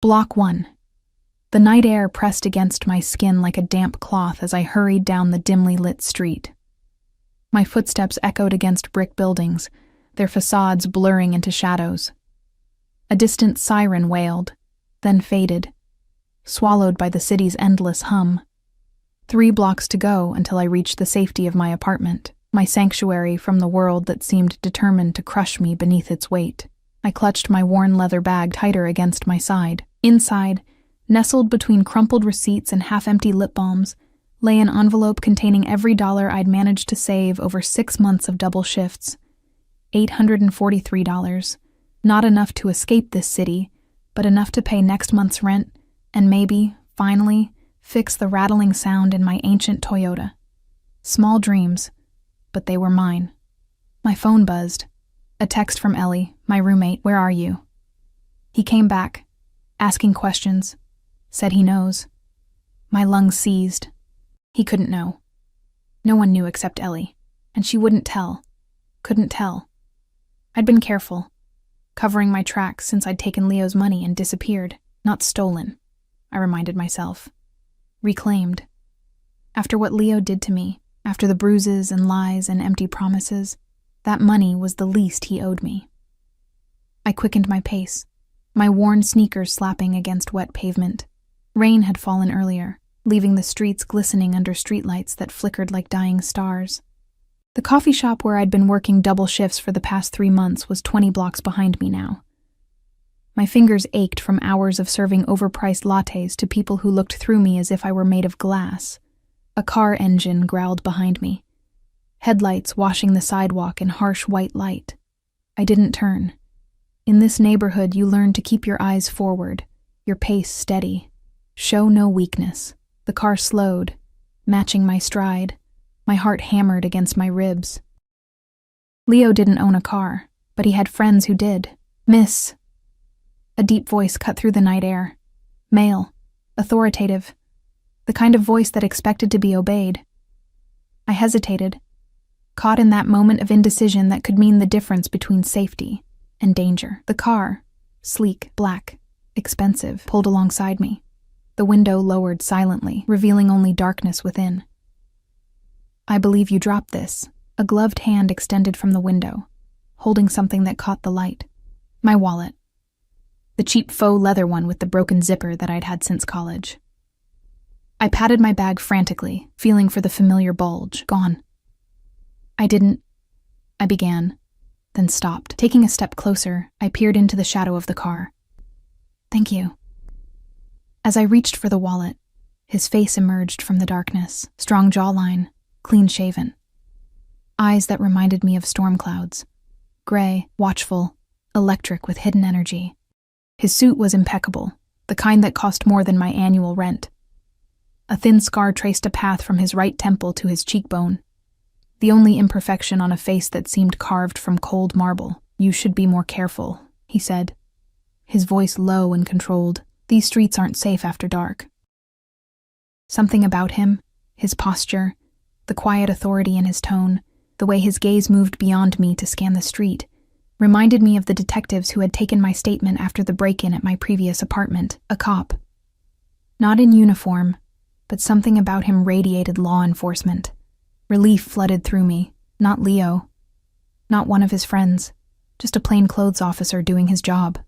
Block 1. The night air pressed against my skin like a damp cloth as I hurried down the dimly lit street. My footsteps echoed against brick buildings, their facades blurring into shadows. A distant siren wailed, then faded, swallowed by the city's endless hum. 3 blocks to go until I reached the safety of my apartment, my sanctuary from the world that seemed determined to crush me beneath its weight. I clutched my worn leather bag tighter against my side. Inside, nestled between crumpled receipts and half-empty lip balms, lay an envelope containing every dollar I'd managed to save over 6 months of double shifts. $843. Not enough to escape this city, but enough to pay next month's rent and maybe, finally, fix the rattling sound in my ancient Toyota. Small dreams, but they were mine. My phone buzzed. A text from Ellie, my roommate. "Where are you?" He came back, asking questions. Said he knows. My lungs seized. He couldn't know. No one knew except Ellie, and she wouldn't tell. Couldn't tell. I'd been careful, covering my tracks since I'd taken Leo's money and disappeared. Not stolen, I reminded myself. Reclaimed. After what Leo did to me, after the bruises and lies and empty promises, that money was the least he owed me. I quickened my pace, my worn sneakers slapping against wet pavement. Rain had fallen earlier, leaving the streets glistening under streetlights that flickered like dying stars. The coffee shop where I'd been working double shifts for the past 3 months was 20 blocks behind me now. My fingers ached from hours of serving overpriced lattes to people who looked through me as if I were made of glass. A car engine growled behind me, headlights washing the sidewalk in harsh white light. I didn't turn. In this neighborhood, you learn to keep your eyes forward, your pace steady. Show no weakness. The car slowed, matching my stride. My heart hammered against my ribs. Leo didn't own a car, but he had friends who did. "Miss." A deep voice cut through the night air. Male, authoritative, the kind of voice that expected to be obeyed. I hesitated, caught in that moment of indecision that could mean the difference between safety and danger. The car, sleek, black, expensive, pulled alongside me. The window lowered silently, revealing only darkness within. "I believe you dropped this." A gloved hand extended from the window, holding something that caught the light. My wallet. The cheap faux leather one with the broken zipper that I'd had since college. I patted my bag frantically, feeling for the familiar bulge. Gone. I began, then stopped. Taking a step closer, I peered into the shadow of the car. "Thank you." As I reached for the wallet, his face emerged from the darkness, strong jawline, clean-shaven. Eyes that reminded me of storm clouds. Gray, watchful, electric with hidden energy. His suit was impeccable, the kind that cost more than my annual rent. A thin scar traced a path from his right temple to his cheekbone, the only imperfection on a face that seemed carved from cold marble. "You should be more careful," he said, his voice low and controlled. "These streets aren't safe after dark." Something about him, his posture, the quiet authority in his tone, the way his gaze moved beyond me to scan the street, reminded me of the detectives who had taken my statement after the break-in at my previous apartment. A cop. Not in uniform, but something about him radiated law enforcement. Relief flooded through me. Not Leo. Not one of his friends. Just a plainclothes officer doing his job.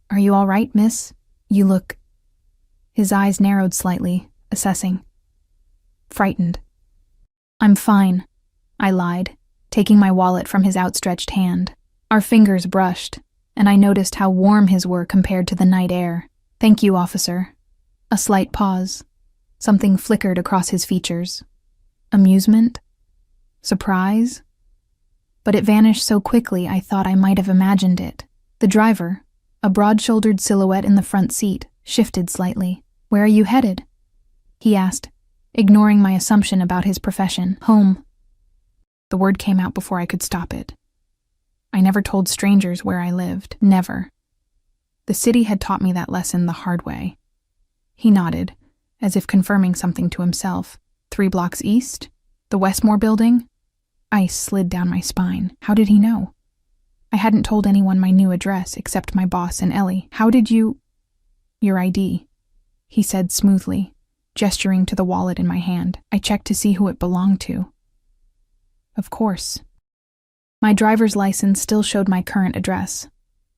"Are you all right, miss? You look..." His eyes narrowed slightly, assessing. Frightened. "I'm fine," I lied, taking my wallet from his outstretched hand. Our fingers brushed, and I noticed how warm his were compared to the night air. "Thank you, officer." A slight pause. Something flickered across his features. Amusement? Surprise? But it vanished so quickly I thought I might have imagined it. The driver, a broad-shouldered silhouette in the front seat, shifted slightly. "Where are you headed?" he asked, ignoring my assumption about his profession. "Home." The word came out before I could stop it. I never told strangers where I lived. Never. The city had taught me that lesson the hard way. He nodded, as if confirming something to himself. 3 blocks east? The Westmore building? Ice slid down my spine. How did he know? I hadn't told anyone my new address except my boss and Ellie. "How did you..." Your ID, he said smoothly, gesturing to the wallet in my hand. I checked to see who it belonged to. Of course. My driver's license still showed my current address.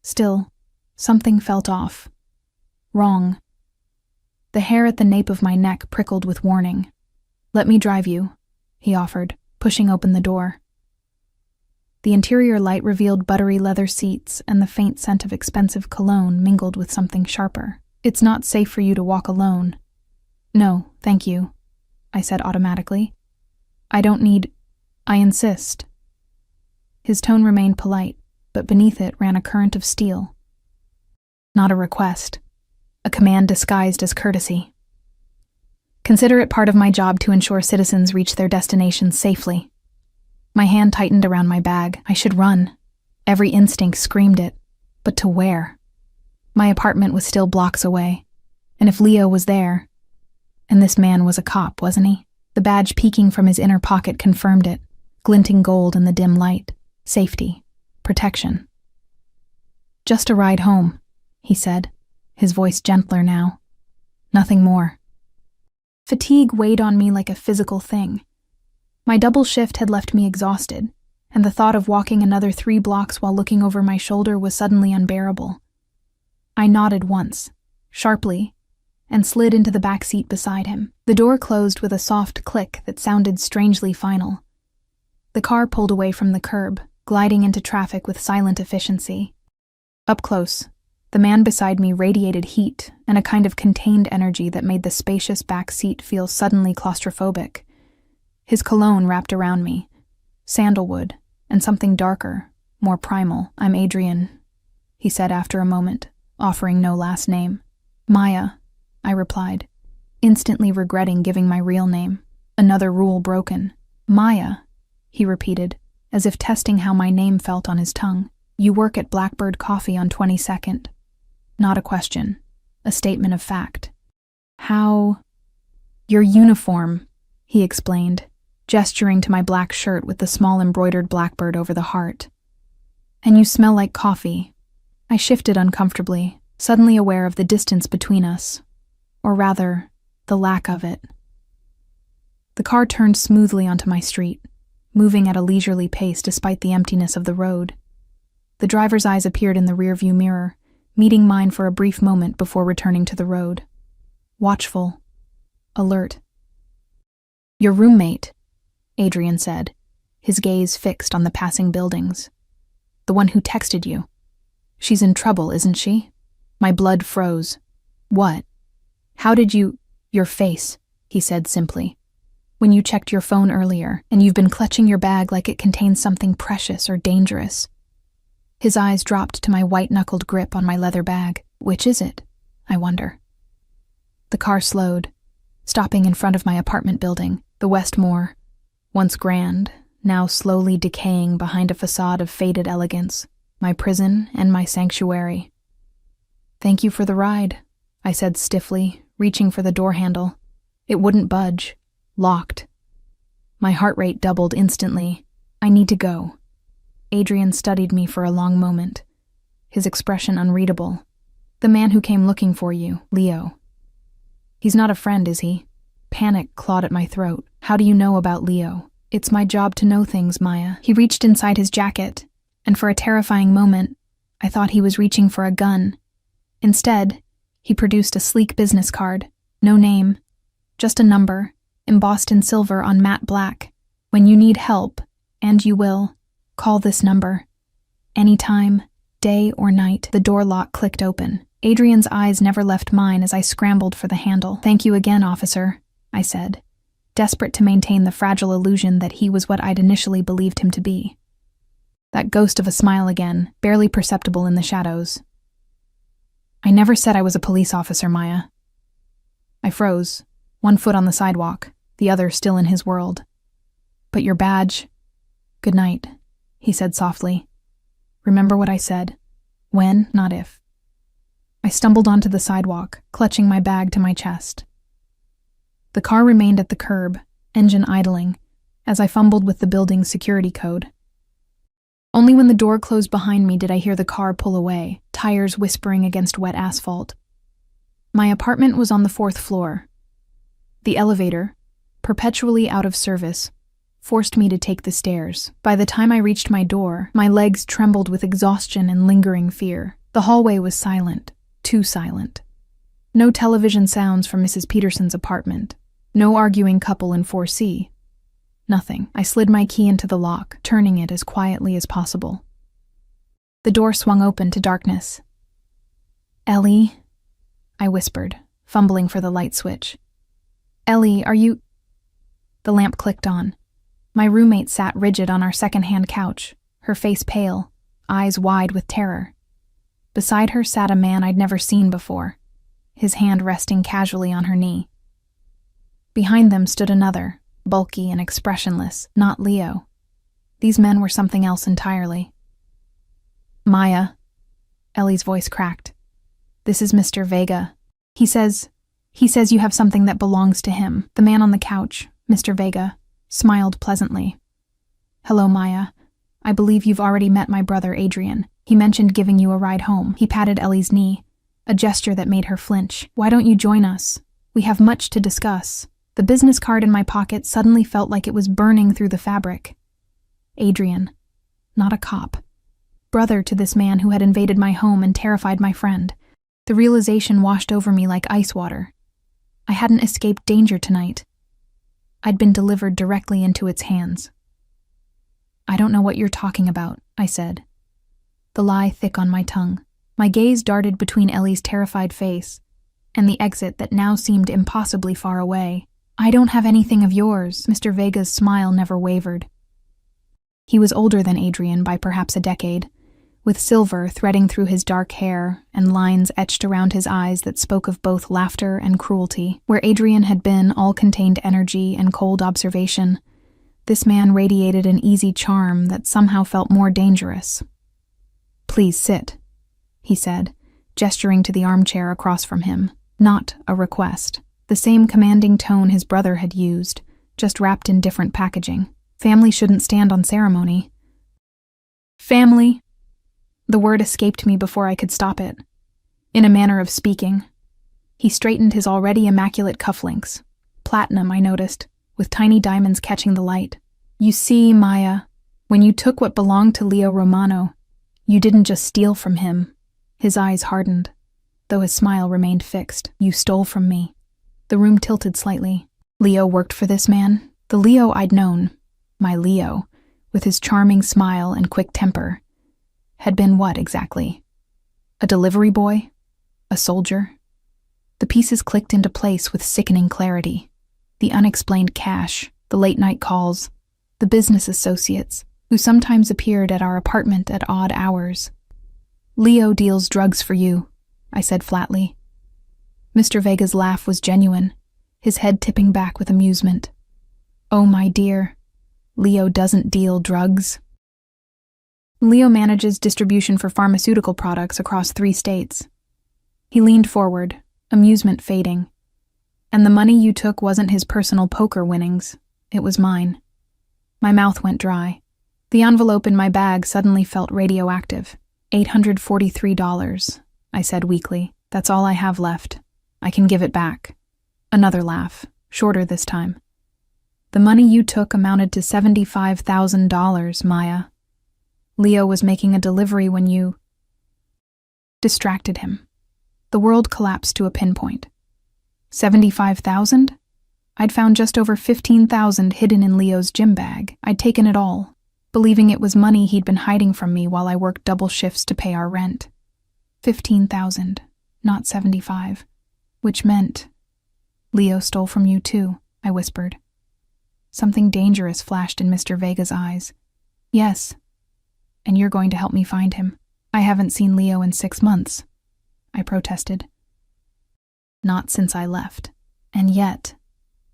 Still, something felt off. Wrong. The hair at the nape of my neck prickled with warning. Let me drive you, he offered, pushing open the door. The interior light revealed buttery leather seats, and the faint scent of expensive cologne mingled with something sharper. It's not safe for you to walk alone. No, thank you, I said automatically. I insist. His tone remained polite, but beneath it ran a current of steel. Not a request. A command disguised as courtesy. Consider it part of my job to ensure citizens reach their destinations safely. My hand tightened around my bag. I should run. Every instinct screamed it. But to where? My apartment was still blocks away. And if Leo was there... And this man was a cop, wasn't he? The badge peeking from his inner pocket confirmed it, glinting gold in the dim light. Safety. Protection. Just a ride home, he said, his voice gentler now. Nothing more. Fatigue weighed on me like a physical thing. My double shift had left me exhausted, and the thought of walking another 3 blocks while looking over my shoulder was suddenly unbearable. I nodded once, sharply, and slid into the back seat beside him. The door closed with a soft click that sounded strangely final. The car pulled away from the curb, gliding into traffic with silent efficiency. Up close, the man beside me radiated heat and a kind of contained energy that made the spacious back seat feel suddenly claustrophobic. His cologne wrapped around me, sandalwood, and something darker, more primal. I'm Adrian, he said after a moment, offering no last name. Maya, I replied, instantly regretting giving my real name. Another rule broken. Maya, he repeated, as if testing how my name felt on his tongue. You work at Blackbird Coffee on 22nd. Not a question, a statement of fact. How? Your uniform, he explained, gesturing to my black shirt with the small embroidered blackbird over the heart. And you smell like coffee. I shifted uncomfortably, suddenly aware of the distance between us. Or rather, the lack of it. The car turned smoothly onto my street, moving at a leisurely pace despite the emptiness of the road. The driver's eyes appeared in the rearview mirror, meeting mine for a brief moment before returning to the road. Watchful. Alert. Your roommate, Adrian said, his gaze fixed on the passing buildings. The one who texted you. She's in trouble, isn't she? My blood froze. What? How did you... Your face, he said simply. When you checked your phone earlier, and you've been clutching your bag like it contains something precious or dangerous. His eyes dropped to my white-knuckled grip on my leather bag. Which is it? I wonder. The car slowed, stopping in front of my apartment building, the Westmore, once grand, now slowly decaying behind a facade of faded elegance, my prison and my sanctuary. Thank you for the ride, I said stiffly, reaching for the door handle. It wouldn't budge. Locked. My heart rate doubled instantly. I need to go. Adrian studied me for a long moment, his expression unreadable. The man who came looking for you, Leo. He's not a friend, is he? Panic clawed at my throat. How do you know about Leo? It's my job to know things, Maya. He reached inside his jacket, and for a terrifying moment, I thought he was reaching for a gun. Instead, he produced a sleek business card. No name, just a number, embossed in silver on matte black. When you need help, and you will, call this number. Anytime, day or night. The door lock clicked open. Adrian's eyes never left mine as I scrambled for the handle. Thank you again, officer, I said, desperate to maintain the fragile illusion that he was what I'd initially believed him to be. That ghost of a smile again, barely perceptible in the shadows. I never said I was a police officer, Maya. I froze, one foot on the sidewalk, the other still in his world. But your badge... Good night, he said softly. Remember what I said. When, not if. I stumbled onto the sidewalk, clutching my bag to my chest. The car remained at the curb, engine idling, as I fumbled with the building's security code. Only when the door closed behind me did I hear the car pull away, tires whispering against wet asphalt. My apartment was on the 4th floor. The elevator, perpetually out of service, forced me to take the stairs. By the time I reached my door, my legs trembled with exhaustion and lingering fear. The hallway was silent, too silent. No television sounds from Mrs. Peterson's apartment. No arguing couple in 4C. Nothing. I slid my key into the lock, turning it as quietly as possible. The door swung open to darkness. "Ellie," I whispered, fumbling for the light switch. "Ellie, are you—" The lamp clicked on. My roommate sat rigid on our second-hand couch, her face pale, eyes wide with terror. Beside her sat a man I'd never seen before, his hand resting casually on her knee. Behind them stood another, bulky and expressionless, not Leo. These men were something else entirely. "Maya," Ellie's voice cracked. "This is Mr. Vega. He says you have something that belongs to him." The man on the couch, Mr. Vega, smiled pleasantly. "Hello, Maya. I believe you've already met my brother Adrian. He mentioned giving you a ride home." He patted Ellie's knee, a gesture that made her flinch. "Why don't you join us? We have much to discuss." The business card in my pocket suddenly felt like it was burning through the fabric. Adrian, not a cop. Brother to this man who had invaded my home and terrified my friend. The realization washed over me like ice water. I hadn't escaped danger tonight. I'd been delivered directly into its hands. "I don't know what you're talking about," I said, the lie thick on my tongue. My gaze darted between Ellie's terrified face and the exit that now seemed impossibly far away. "I don't have anything of yours." Mr. Vega's smile never wavered. He was older than Adrian by perhaps a decade, with silver threading through his dark hair and lines etched around his eyes that spoke of both laughter and cruelty. Where Adrian had been all contained energy and cold observation, this man radiated an easy charm that somehow felt more dangerous. "Please sit," he said, gesturing to the armchair across from him. Not a request. The same commanding tone his brother had used, just wrapped in different packaging. Family shouldn't stand on ceremony. "Family?" The word escaped me before I could stop it. In a manner of speaking. He straightened his already immaculate cufflinks. Platinum, I noticed, with tiny diamonds catching the light. "You see, Maya, when you took what belonged to Leo Romano, you didn't just steal from him." His eyes hardened, though his smile remained fixed. "You stole from me." The room tilted slightly. Leo worked for this man? The Leo I'd known, my Leo, with his charming smile and quick temper, had been what exactly? A delivery boy? A soldier? The pieces clicked into place with sickening clarity. The unexplained cash, the late-night calls, the business associates, who sometimes appeared at our apartment at odd hours. "Leo deals drugs for you," I said flatly. Mr. Vega's laugh was genuine, his head tipping back with amusement. "Oh, my dear, Leo doesn't deal drugs. Leo manages distribution for pharmaceutical products across 3 states. He leaned forward, amusement fading. "And the money you took wasn't his personal poker winnings, it was mine." My mouth went dry. The envelope in my bag suddenly felt radioactive. $843, I said weakly. "That's all I have left. I can give it back." Another laugh, shorter this time. "The money you took amounted to $75,000, Maya. Leo was making a delivery when you..." Distracted him. The world collapsed to a pinpoint. 75,000? I'd found just over 15,000 hidden in Leo's gym bag. I'd taken it all, believing it was money he'd been hiding from me while I worked double shifts to pay our rent. 15,000, not 75. Which meant, "Leo stole from you too," I whispered. Something dangerous flashed in Mr. Vega's eyes. "Yes, and you're going to help me find him." "I haven't seen Leo in 6 months," I protested. "Not since I left. And yet,"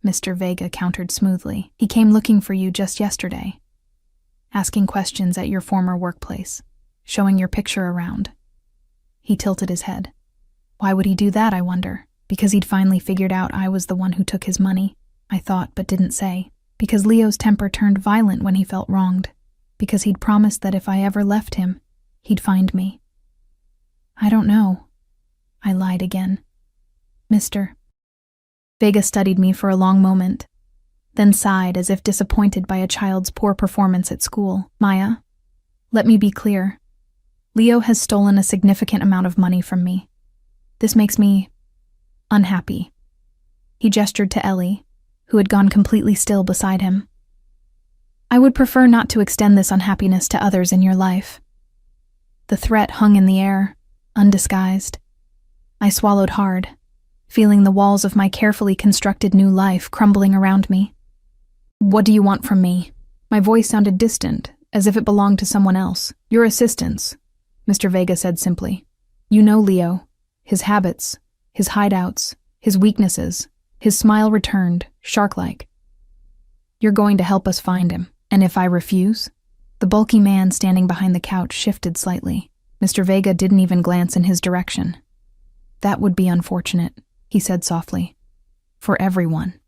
Mr. Vega countered smoothly, "he came looking for you just yesterday, asking questions at your former workplace, showing your picture around." He tilted his head. Why would he do that, I wonder? Because he'd finally figured out I was the one who took his money, I thought but didn't say. Because Leo's temper turned violent when he felt wronged. Because he'd promised that if I ever left him, he'd find me. "I don't know." I lied again. Mr. Vega studied me for a long moment, then sighed as if disappointed by a child's poor performance at school. Maya, let me be clear. Leo has stolen a significant amount of money from me. This makes me unhappy. He gestured to Ellie, who had gone completely still beside him. I would prefer not to extend this unhappiness to others in your life. The threat hung in the air, undisguised. I swallowed hard, feeling the walls of my carefully constructed new life crumbling around me. What do you want from me? My voice sounded distant, as if it belonged to someone else. Your assistance, Mr. Vega said simply. You know Leo, his habits, his hideouts, his weaknesses. His smile returned, shark-like. You're going to help us find him, and if I refuse? The bulky man standing behind the couch shifted slightly. Mr. Vega didn't even glance in his direction. That would be unfortunate, he said softly. For everyone.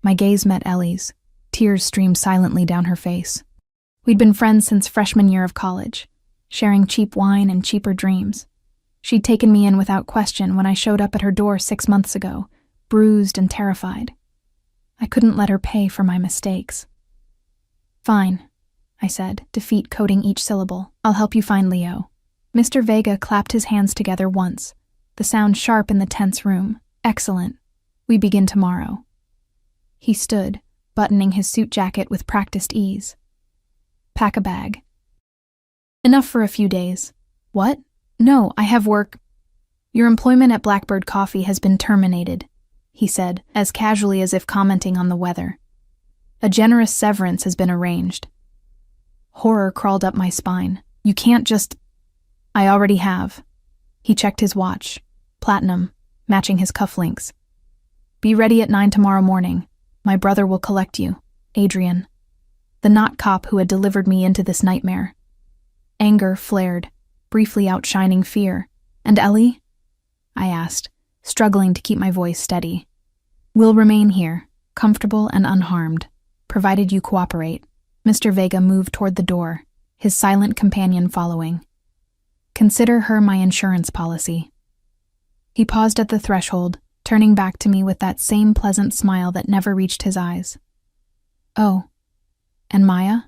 My gaze met Ellie's. Tears streamed silently down her face. We'd been friends since freshman year of college, sharing cheap wine and cheaper dreams. She'd taken me in without question when I showed up at her door 6 months ago, bruised and terrified. I couldn't let her pay for my mistakes. Fine, I said, defeat coding each syllable. I'll help you find Leo. Mr. Vega clapped his hands together once, the sound sharp in the tense room. Excellent. We begin tomorrow. He stood, buttoning his suit jacket with practiced ease. Pack a bag. Enough for a few days. What? No, I have work. Your employment at Blackbird Coffee has been terminated, he said, as casually as if commenting on the weather. A generous severance has been arranged. Horror crawled up my spine. You can't just... I already have. He checked his watch. Platinum, matching his cufflinks. Be ready at 9 tomorrow morning. My brother will collect you, Adrian. The not cop who had delivered me into this nightmare. Anger flared, briefly outshining fear. And Ellie? I asked, struggling to keep my voice steady. We'll remain here, comfortable and unharmed, provided you cooperate. Mr. Vega moved toward the door, his silent companion following. Consider her my insurance policy. He paused at the threshold, turning back to me with that same pleasant smile that never reached his eyes. Oh, and Maya?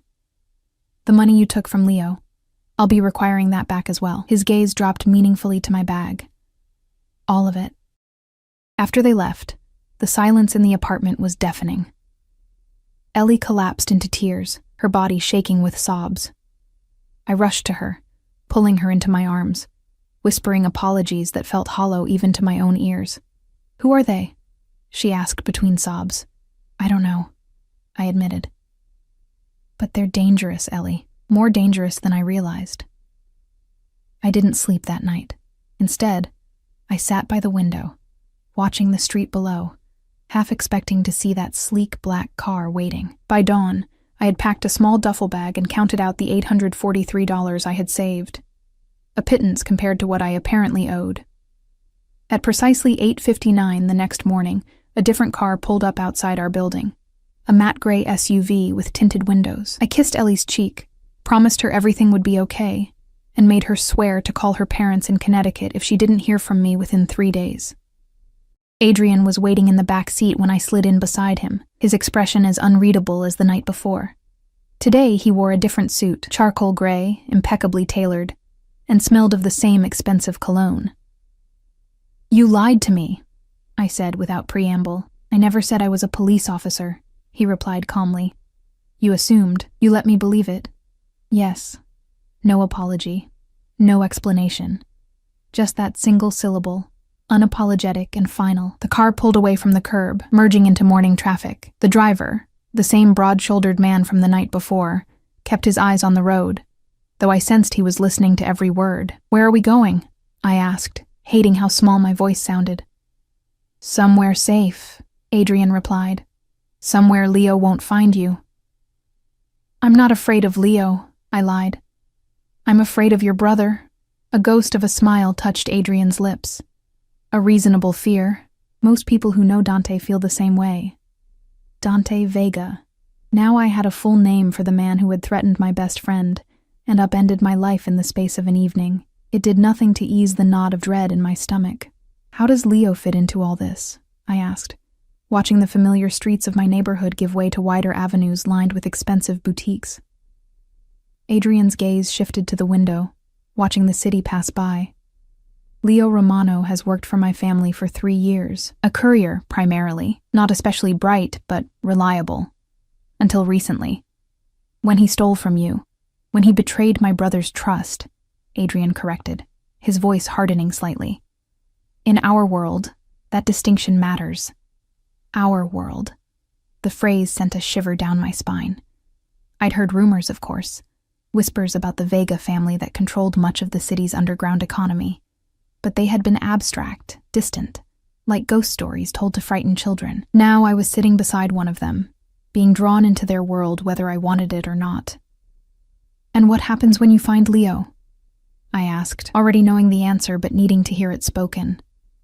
The money you took from Leo. I'll be requiring that back as well. His gaze dropped meaningfully to my bag. All of it. After they left, the silence in the apartment was deafening. Ellie collapsed into tears, her body shaking with sobs. I rushed to her, pulling her into my arms, whispering apologies that felt hollow even to my own ears. Who are they? She asked between sobs. I don't know, I admitted. But they're dangerous, Ellie. More dangerous than I realized. I didn't sleep that night. Instead, I sat by the window, watching the street below, half expecting to see that sleek black car waiting. By dawn, I had packed a small duffel bag and counted out the $843 I had saved. A pittance compared to what I apparently owed. At precisely 8:59 the next morning, a different car pulled up outside our building. A matte gray SUV with tinted windows. I kissed Ellie's cheek, promised her everything would be okay, and made her swear to call her parents in Connecticut if she didn't hear from me within 3 days. Adrian was waiting in the back seat when I slid in beside him, his expression as unreadable as the night before. Today he wore a different suit, charcoal gray, impeccably tailored, and smelled of the same expensive cologne. You lied to me, I said without preamble. I never said I was a police officer, he replied calmly. You assumed. You let me believe it. Yes. No apology. No explanation. Just that single syllable, unapologetic and final. The car pulled away from the curb, merging into morning traffic. The driver, the same broad-shouldered man from the night before, kept his eyes on the road, though I sensed he was listening to every word. Where are we going? I asked, hating how small my voice sounded. Somewhere safe, Adrian replied. Somewhere Leo won't find you. I'm not afraid of Leo, I lied. I'm afraid of your brother. A ghost of a smile touched Adrian's lips. A reasonable fear. Most people who know Dante feel the same way. Dante Vega. Now I had a full name for the man who had threatened my best friend and upended my life in the space of an evening. It did nothing to ease the knot of dread in my stomach. How does Leo fit into all this? I asked, watching the familiar streets of my neighborhood give way to wider avenues lined with expensive boutiques. Adrian's gaze shifted to the window, watching the city pass by. Leo Romano has worked for my family for 3 years, a courier primarily, not especially bright, but reliable. Until recently. When he stole from you, when he betrayed my brother's trust, Adrian corrected, his voice hardening slightly. In our world, that distinction matters. Our world. The phrase sent a shiver down my spine. I'd heard rumors, of course, whispers about the Vega family that controlled much of the city's underground economy. But they had been abstract, distant, like ghost stories told to frighten children. Now I was sitting beside one of them, being drawn into their world whether I wanted it or not. And what happens when you find Leo? I asked, already knowing the answer but needing to hear it spoken.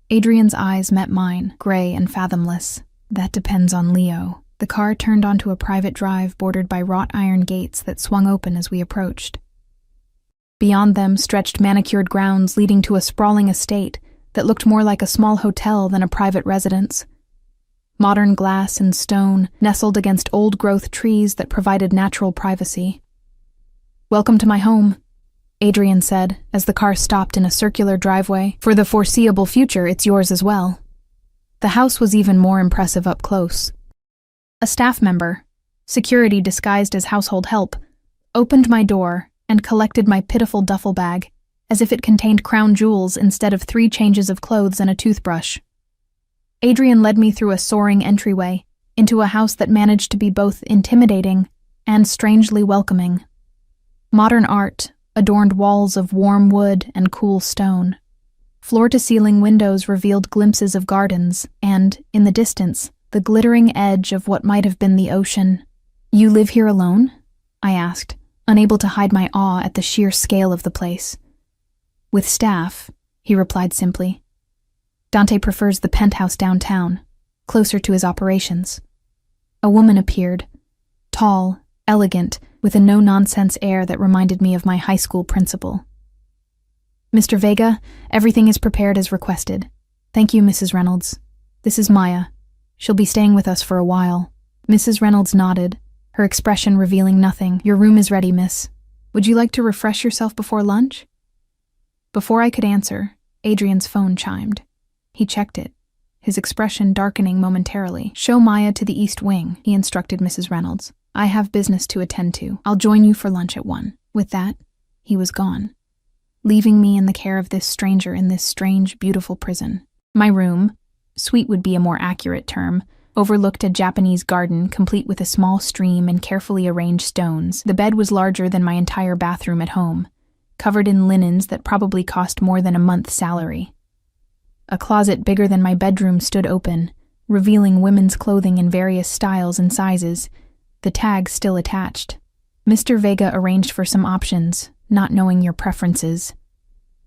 Adrian's eyes met mine, gray and fathomless. That depends on Leo. The car turned onto a private drive bordered by wrought iron gates that swung open as we approached. Beyond them stretched manicured grounds leading to a sprawling estate that looked more like a small hotel than a private residence. Modern glass and stone nestled against old-growth trees that provided natural privacy. "Welcome to my home," Adrian said as the car stopped in a circular driveway. "For the foreseeable future, it's yours as well." The house was even more impressive up close. A staff member, security disguised as household help, opened my door and collected my pitiful duffel bag, as if it contained crown jewels instead of 3 changes of clothes and a toothbrush. Adrian led me through a soaring entryway, into a house that managed to be both intimidating and strangely welcoming. Modern art adorned walls of warm wood and cool stone. Floor-to-ceiling windows revealed glimpses of gardens and, in the distance, the glittering edge of what might have been the ocean. "You live here alone?" I asked, unable to hide my awe at the sheer scale of the place. "With staff," he replied simply. "Dante prefers the penthouse downtown, closer to his operations." A woman appeared, tall, elegant, with a no-nonsense air that reminded me of my high school principal. "Mr. Vega, everything is prepared as requested. Thank you, Mrs. Reynolds. This is Maya. She'll be staying with us for a while." Mrs. Reynolds nodded, her expression revealing nothing. "Your room is ready, miss. Would you like to refresh yourself before lunch?" Before I could answer, Adrian's phone chimed. He checked it, his expression darkening momentarily. "Show Maya to the East Wing," he instructed Mrs. Reynolds. "I have business to attend to. I'll join you for lunch at 1. With that, he was gone, leaving me in the care of this stranger in this strange, beautiful prison. My room, suite would be a more accurate term, overlooked a Japanese garden complete with a small stream and carefully arranged stones. The bed was larger than my entire bathroom at home, covered in linens that probably cost more than a month's salary. A closet bigger than my bedroom stood open, revealing women's clothing in various styles and sizes, the tag still attached. "Mr. Vega arranged for some options, not knowing your preferences,"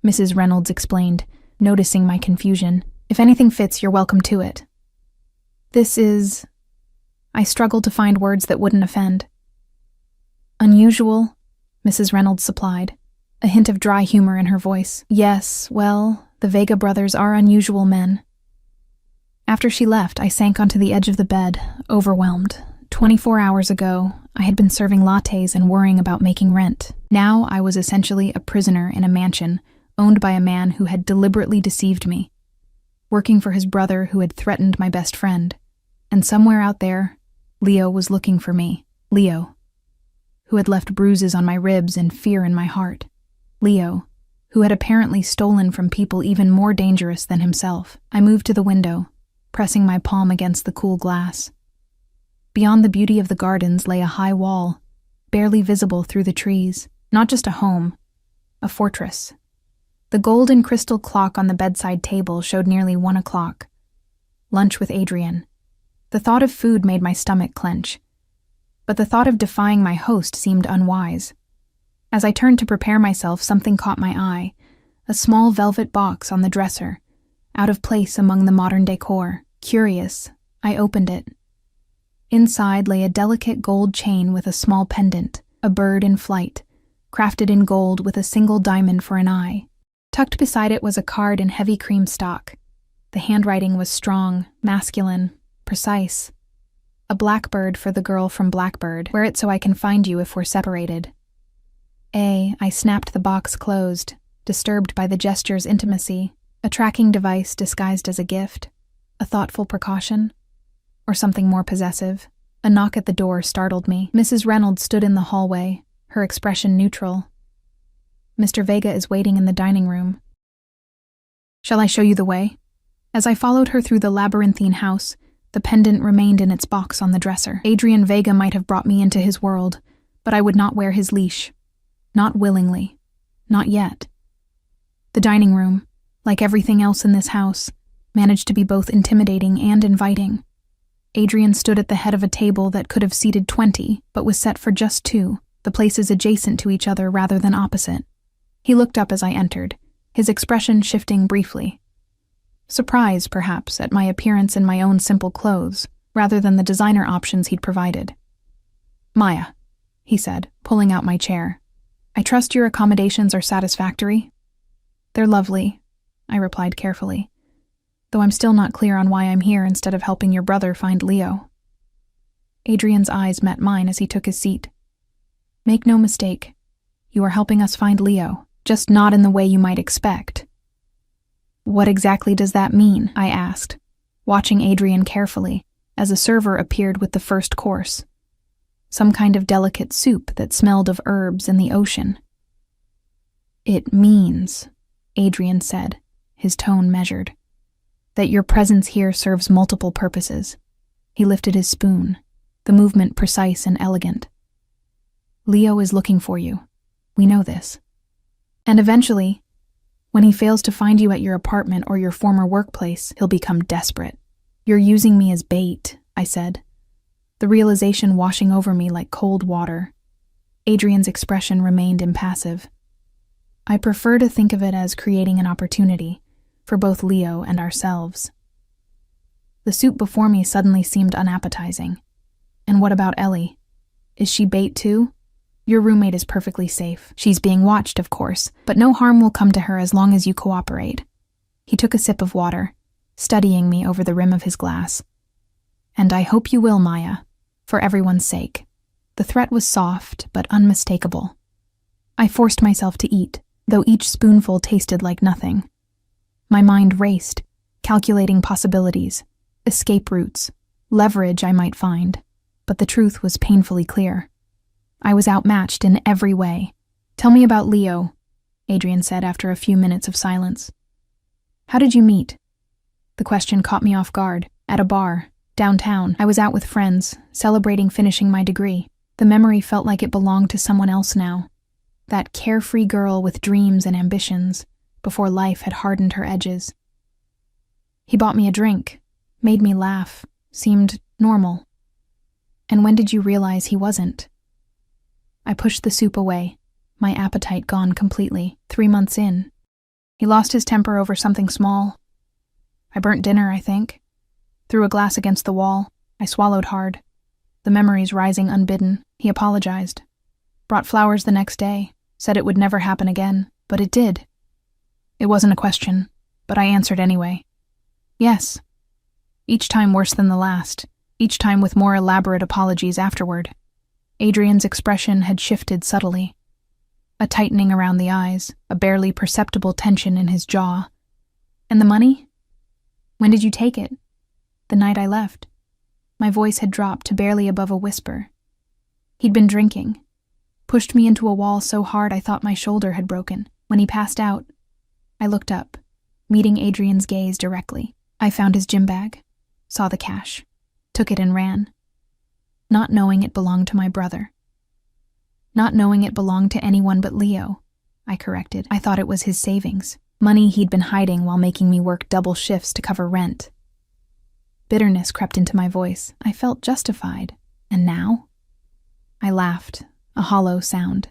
Mrs. Reynolds explained, noticing my confusion. "If anything fits, you're welcome to it." "This is..." I struggled to find words that wouldn't offend. "Unusual," Mrs. Reynolds supplied, a hint of dry humor in her voice. "Yes, well, the Vega brothers are unusual men." After she left, I sank onto the edge of the bed, overwhelmed. 24 hours ago, I had been serving lattes and worrying about making rent. Now I was essentially a prisoner in a mansion owned by a man who had deliberately deceived me, working for his brother who had threatened my best friend. And somewhere out there, Leo was looking for me. Leo, who had left bruises on my ribs and fear in my heart. Leo, who had apparently stolen from people even more dangerous than himself. I moved to the window, pressing my palm against the cool glass. Beyond the beauty of the gardens lay a high wall, barely visible through the trees. Not just a home, a fortress. The gold and crystal clock on the bedside table showed nearly 1 o'clock. Lunch with Adrian. The thought of food made my stomach clench, but the thought of defying my host seemed unwise. As I turned to prepare myself, something caught my eye, a small velvet box on the dresser, out of place among the modern decor. Curious, I opened it. Inside lay a delicate gold chain with a small pendant, a bird in flight, crafted in gold with a single diamond for an eye. Tucked beside it was a card in heavy cream stock, The handwriting was strong, masculine, precise. A blackbird for the girl from Blackbird. Wear it so I can find you if we're separated. I snapped the box closed, disturbed by the gesture's intimacy. A tracking device disguised as a gift? A thoughtful precaution? Or something more possessive? A knock at the door startled me. Mrs. Reynolds stood in the hallway, her expression neutral. Mr. Vega is waiting in the dining room. Shall I show you the way? As I followed her through the labyrinthine house, the pendant remained in its box on the dresser. Adrian Vega might have brought me into his world, but I would not wear his leash. Not willingly. Not yet. The dining room, like everything else in this house, managed to be both intimidating and inviting. Adrian stood at the head of a table that could have seated 20, but was set for just 2, the places adjacent to each other rather than opposite. He looked up as I entered, his expression shifting briefly. Surprise, perhaps, at my appearance in my own simple clothes, rather than the designer options he'd provided. Maya, he said, pulling out my chair. I trust your accommodations are satisfactory? They're lovely, I replied carefully, though I'm still not clear on why I'm here instead of helping your brother find Leo. Adrian's eyes met mine as he took his seat. Make no mistake, you are helping us find Leo, just not in the way you might expect. What exactly does that mean? I asked, watching Adrian carefully as a server appeared with the first course. Some kind of delicate soup that smelled of herbs and the ocean. It means, Adrian said, his tone measured, that your presence here serves multiple purposes. He lifted his spoon, the movement precise and elegant. Leo is looking for you. We know this. And eventually, when he fails to find you at your apartment or your former workplace, he'll become desperate. You're using me as bait, I said, the realization washing over me like cold water. Adrian's expression remained impassive. I prefer to think of it as creating an opportunity for both Leo and ourselves. The soup before me suddenly seemed unappetizing. And what about Ellie? Is she bait too? Your roommate is perfectly safe. She's being watched, of course, but no harm will come to her as long as you cooperate. He took a sip of water, studying me over the rim of his glass. And I hope you will, Maya, for everyone's sake. The threat was soft, but unmistakable. I forced myself to eat, though each spoonful tasted like nothing. My mind raced, calculating possibilities, escape routes, leverage I might find, but the truth was painfully clear. I was outmatched in every way. Tell me about Leo, Adrian said after a few minutes of silence. How did you meet? The question caught me off guard. At a bar, downtown. I was out with friends, celebrating finishing my degree. The memory felt like it belonged to someone else now. That carefree girl with dreams and ambitions, before life had hardened her edges. He bought me a drink, made me laugh, seemed normal. And when did you realize he wasn't? I pushed the soup away, my appetite gone completely. 3 months in. He lost his temper over something small. I burnt dinner, I think. Threw a glass against the wall. I swallowed hard. The memories rising unbidden. He apologized. Brought flowers the next day. Said it would never happen again, but it did. It wasn't a question, but I answered anyway. Yes. Each time worse than the last. Each time with more elaborate apologies afterward. Adrian's expression had shifted subtly. A tightening around the eyes, a barely perceptible tension in his jaw. And the money? When did you take it? The night I left. My voice had dropped to barely above a whisper. He'd been drinking. Pushed me into a wall so hard I thought my shoulder had broken. When he passed out, I looked up, meeting Adrian's gaze directly. I found his gym bag, saw the cash, took it and ran. Not knowing it belonged to my brother. Not knowing it belonged to anyone but Leo, I corrected. I thought it was his savings, money he'd been hiding while making me work double shifts to cover rent. Bitterness crept into my voice. I felt justified. And now? I laughed, a hollow sound.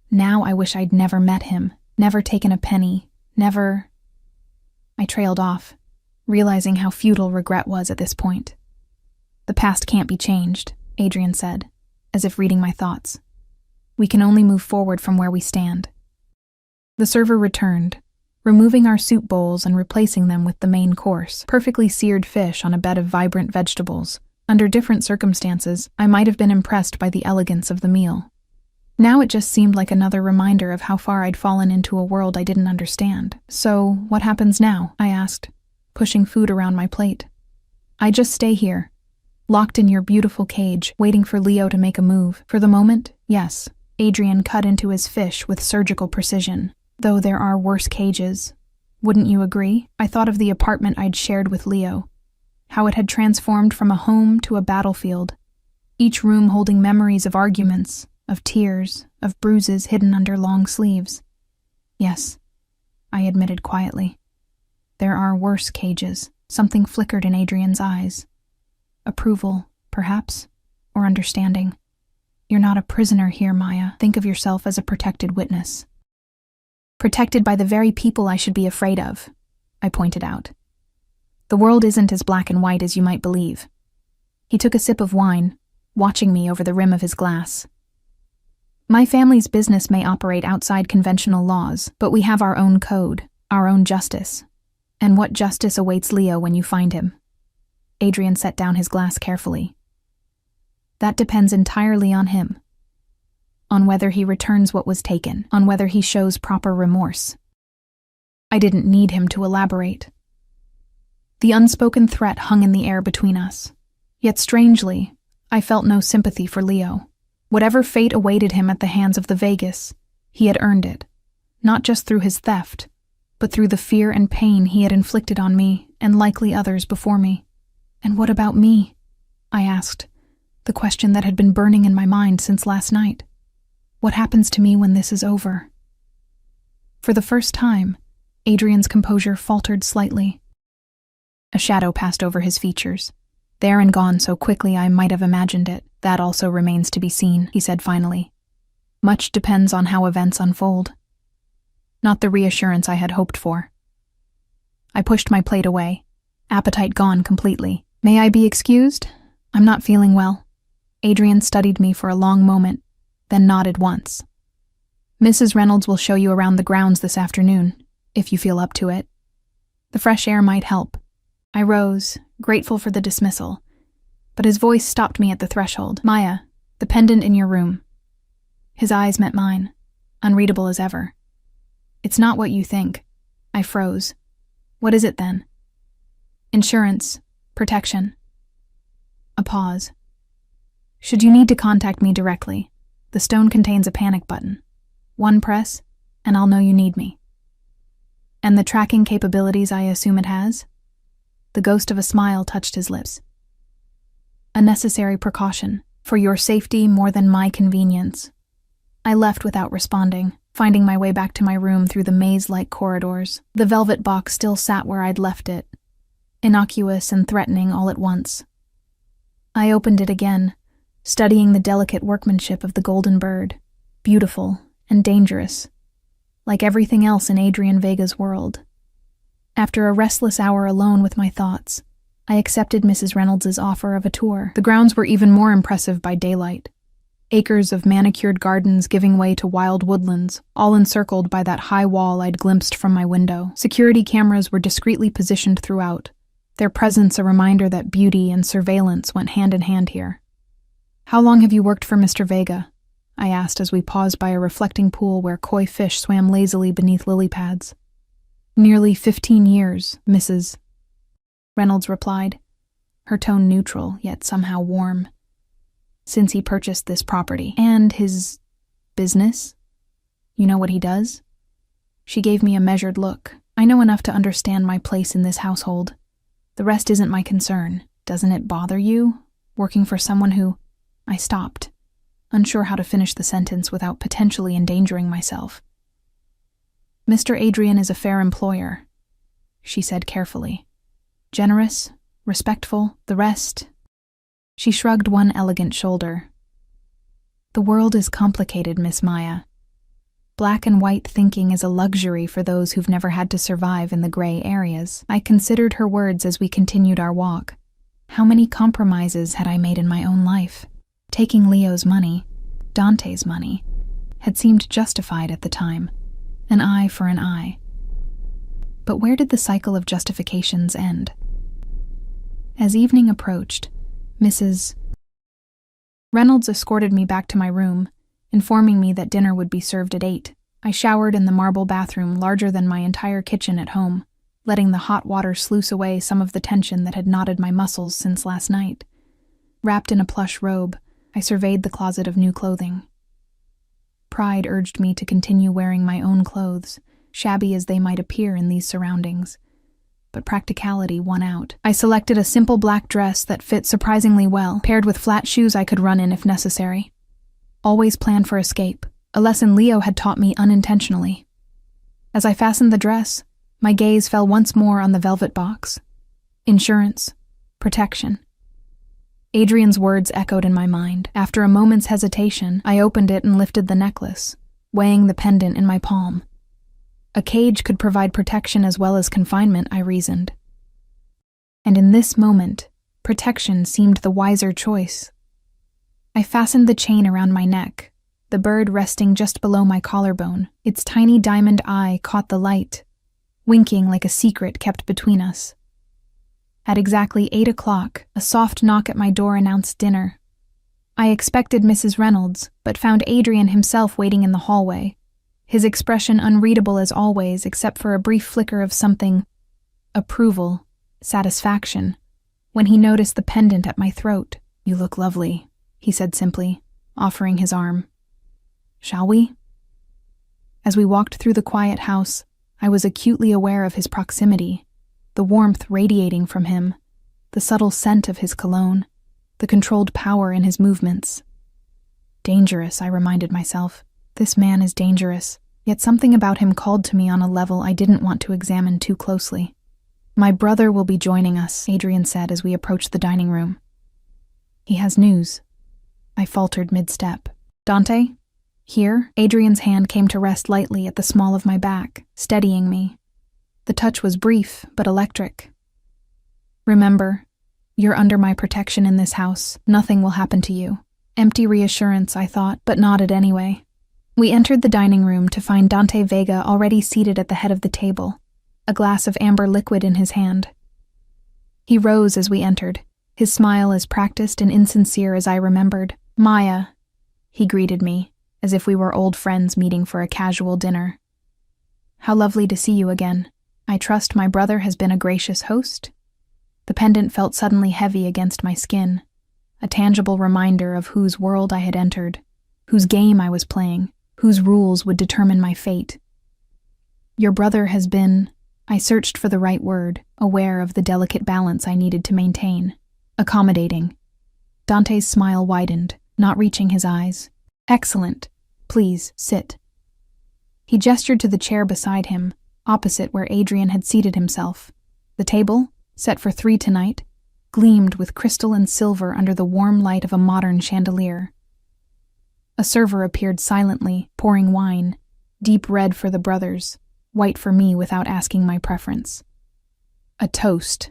Now I wish I'd never met him, never taken a penny, never... I trailed off, realizing how futile regret was at this point. The past can't be changed, Adrian said, as if reading my thoughts. We can only move forward from where we stand. The server returned, removing our soup bowls and replacing them with the main course, perfectly seared fish on a bed of vibrant vegetables. Under different circumstances, I might have been impressed by the elegance of the meal. Now it just seemed like another reminder of how far I'd fallen into a world I didn't understand. "So, what happens now?" I asked, pushing food around my plate. "I just stay here, locked in your beautiful cage, waiting for Leo to make a move. For the moment, yes." Adrian cut into his fish with surgical precision. "Though there are worse cages. Wouldn't you agree?" I thought of the apartment I'd shared with Leo, how it had transformed from a home to a battlefield, each room holding memories of arguments, of tears, of bruises hidden under long sleeves. "Yes," I admitted quietly. "There are worse cages." Something flickered in Adrian's eyes. Approval, perhaps, or understanding. "You're not a prisoner here, Maya. Think of yourself as a protected witness." "Protected by the very people I should be afraid of," I pointed out. "The world isn't as black and white as you might believe." He took a sip of wine, watching me over the rim of his glass. "My family's business may operate outside conventional laws, but we have our own code, our own justice. And what justice awaits Leo when you find him?" Adrian set down his glass carefully. "That depends entirely on him. On whether he returns what was taken, on whether he shows proper remorse." I didn't need him to elaborate. The unspoken threat hung in the air between us. Yet strangely, I felt no sympathy for Leo. Whatever fate awaited him at the hands of the Vegas, he had earned it, not just through his theft, but through the fear and pain he had inflicted on me and likely others before me. "And what about me?" I asked, the question that had been burning in my mind since last night. "What happens to me when this is over?" For the first time, Adrian's composure faltered slightly. A shadow passed over his features. "There and gone so quickly I might have imagined it. That also remains to be seen," he said finally. "Much depends on how events unfold." Not the reassurance I had hoped for. I pushed my plate away, appetite gone completely. "May I be excused? I'm not feeling well." Adrian studied me for a long moment, then nodded once. "Mrs. Reynolds will show you around the grounds this afternoon, if you feel up to it. The fresh air might help." I rose, grateful for the dismissal, but his voice stopped me at the threshold. "Maya, the pendant in your room." His eyes met mine, unreadable as ever. "It's not what you think." I froze. "What is it then?" "Insurance. Protection." A pause. "Should you need to contact me directly, the stone contains a panic button. One press, and I'll know you need me." "And the tracking capabilities I assume it has?" The ghost of a smile touched his lips. "A necessary precaution, for your safety more than my convenience." I left without responding, finding my way back to my room through the maze-like corridors. The velvet box still sat where I'd left it, innocuous and threatening all at once. I opened it again, studying the delicate workmanship of the golden bird, beautiful and dangerous, like everything else in Adrian Vega's world. After a restless hour alone with my thoughts, I accepted Mrs. Reynolds' offer of a tour. The grounds were even more impressive by daylight. Acres of manicured gardens giving way to wild woodlands, all encircled by that high wall I'd glimpsed from my window. Security cameras were discreetly positioned throughout, their presence a reminder that beauty and surveillance went hand in hand here. "How long have you worked for Mr. Vega?" I asked as we paused by a reflecting pool where koi fish swam lazily beneath lily pads. "Nearly 15 years, Mrs. Reynolds replied, her tone neutral yet somehow warm. "Since he purchased this property." "And his business? You know what he does?" She gave me a measured look. "I know enough to understand my place in this household. The rest isn't my concern. Doesn't it bother you, working for someone who—" I stopped, unsure how to finish the sentence without potentially endangering myself. "Mr. Adrian is a fair employer," she said carefully. "Generous, respectful, the rest—" She shrugged one elegant shoulder. "The world is complicated, Miss Maya. Black and white thinking is a luxury for those who've never had to survive in the gray areas." I considered her words as we continued our walk. How many compromises had I made in my own life? Taking Leo's money, Dante's money, had seemed justified at the time. An eye for an eye. But where did the cycle of justifications end? As evening approached, Mrs. Reynolds escorted me back to my room, informing me that dinner would be served at 8. I showered in the marble bathroom larger than my entire kitchen at home, letting the hot water sluice away some of the tension that had knotted my muscles since last night. Wrapped in a plush robe, I surveyed the closet of new clothing. Pride urged me to continue wearing my own clothes, shabby as they might appear in these surroundings. But practicality won out. I selected a simple black dress that fit surprisingly well, paired with flat shoes I could run in if necessary. Always plan for escape, a lesson Leo had taught me unintentionally. As I fastened the dress, my gaze fell once more on the velvet box. Insurance. Protection. Adrian's words echoed in my mind. After a moment's hesitation, I opened it and lifted the necklace, weighing the pendant in my palm. A cage could provide protection as well as confinement, I reasoned. And in this moment, protection seemed the wiser choice. I fastened the chain around my neck, the bird resting just below my collarbone. Its tiny diamond eye caught the light, winking like a secret kept between us. At exactly 8 o'clock, a soft knock at my door announced dinner. I expected Mrs. Reynolds, but found Adrian himself waiting in the hallway, his expression unreadable as always except for a brief flicker of something, approval, satisfaction, when he noticed the pendant at my throat. "You look lovely," he said simply, offering his arm. "Shall we?" As we walked through the quiet house, I was acutely aware of his proximity, the warmth radiating from him, the subtle scent of his cologne, the controlled power in his movements. Dangerous, I reminded myself. This man is dangerous, yet something about him called to me on a level I didn't want to examine too closely. "My brother will be joining us," Adrian said as we approached the dining room. "He has news," I faltered mid-step. "Dante? Here?" Adrian's hand came to rest lightly at the small of my back, steadying me. The touch was brief, but electric. "Remember, you're under my protection in this house. Nothing will happen to you." Empty reassurance, I thought, but nodded anyway. We entered the dining room to find Dante Vega already seated at the head of the table, a glass of amber liquid in his hand. He rose as we entered, his smile as practiced and insincere as I remembered. "Maya," he greeted me, as if we were old friends meeting for a casual dinner. "How lovely to see you again. I trust my brother has been a gracious host?" The pendant felt suddenly heavy against my skin, a tangible reminder of whose world I had entered, whose game I was playing, whose rules would determine my fate. "Your brother has been," I searched for the right word, aware of the delicate balance I needed to maintain. "Accommodating." Dante's smile widened, not reaching his eyes. "Excellent. Please, sit." He gestured to the chair beside him, opposite where Adrian had seated himself. The table, set for 3 tonight, gleamed with crystal and silver under the warm light of a modern chandelier. A server appeared silently, pouring wine, deep red for the brothers, white for me without asking my preference. "A toast,"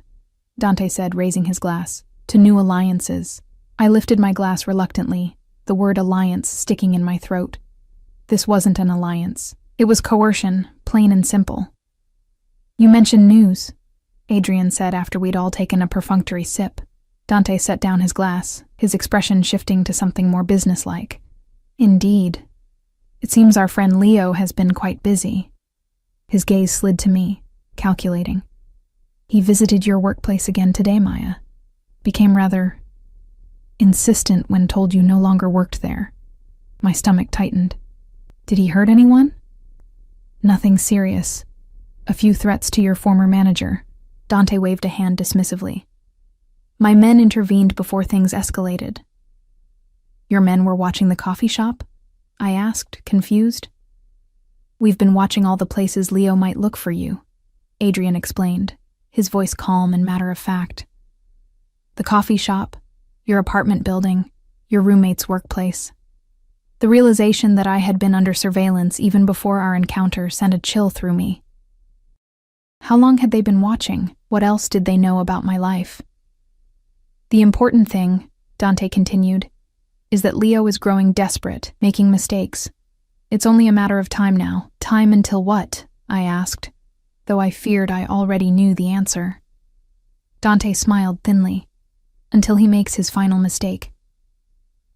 Dante said, raising his glass, "to new alliances." I lifted my glass reluctantly, the word alliance sticking in my throat. This wasn't an alliance. It was coercion, plain and simple. "You mentioned news," Adrian said after we'd all taken a perfunctory sip. Dante set down his glass, his expression shifting to something more businesslike. "Indeed. It seems our friend Leo has been quite busy." His gaze slid to me, calculating. "He visited your workplace again today, Maya. Became rather insistent when told you no longer worked there." My stomach tightened. "Did he hurt anyone?" "Nothing serious. A few threats to your former manager." Dante waved a hand dismissively. "My men intervened before things escalated." "Your men were watching the coffee shop?" I asked, confused. "We've been watching all the places Leo might look for you," Adrian explained, his voice calm and matter-of-fact. "The coffee shop, your apartment building, your roommate's workplace." The realization that I had been under surveillance even before our encounter sent a chill through me. How long had they been watching? What else did they know about my life? "The important thing," Dante continued, "is that Leo is growing desperate, making mistakes. It's only a matter of time now." "Time until what?" I asked. though I feared I already knew the answer. Dante smiled thinly, until he makes his final mistake.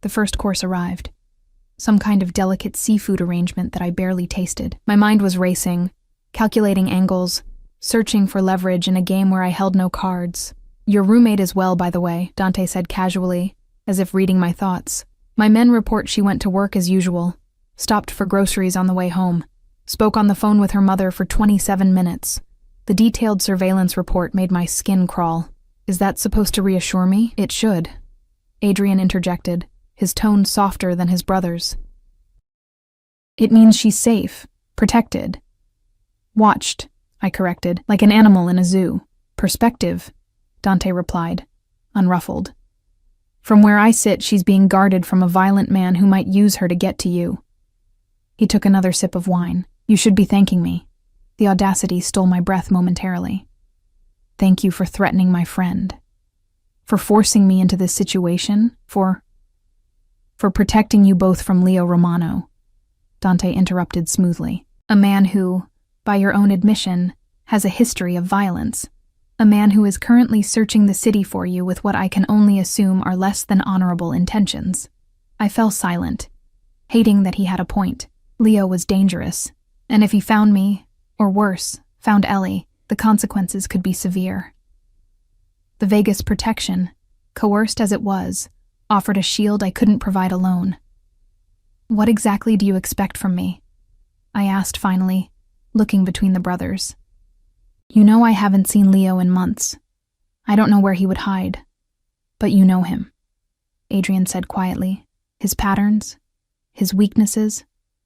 The first course arrived. Some kind of delicate seafood arrangement that I barely tasted. My mind was racing, calculating angles, searching for leverage in a game where I held no cards. "Your roommate is well, by the way," Dante said casually, as if reading my thoughts. "My men report she went to work as usual, stopped for groceries on the way home, spoke on the phone with her mother for 27 minutes. The detailed surveillance report made my skin crawl. Is that supposed to reassure me? It should." Adrian interjected, his tone softer than his brother's. "It means she's safe, protected." "Watched," I corrected, "like an animal in a zoo." "Perspective," Dante replied, unruffled. "From where I sit, she's being guarded from a violent man who might use her to get to you." He took another sip of wine. "You should be thanking me." The audacity stole my breath momentarily. "Thank you for threatening my friend. For forcing me into this situation. For protecting you both from Leo Romano," Dante interrupted smoothly. "A man who, by your own admission, has a history of violence. A man who is currently searching the city for you with what I can only assume are less than honorable intentions." I fell silent, hating that he had a point. Leo was dangerous, and if he found me, or worse, found Ellie, the consequences could be severe. The Vegas protection, coerced as it was, offered a shield I couldn't provide alone. "What exactly do you expect from me?" I asked finally, looking between the brothers. "You know I haven't seen Leo in months. I don't know where he would hide. But you know him," Adrian said quietly. "His patterns, his weaknesses,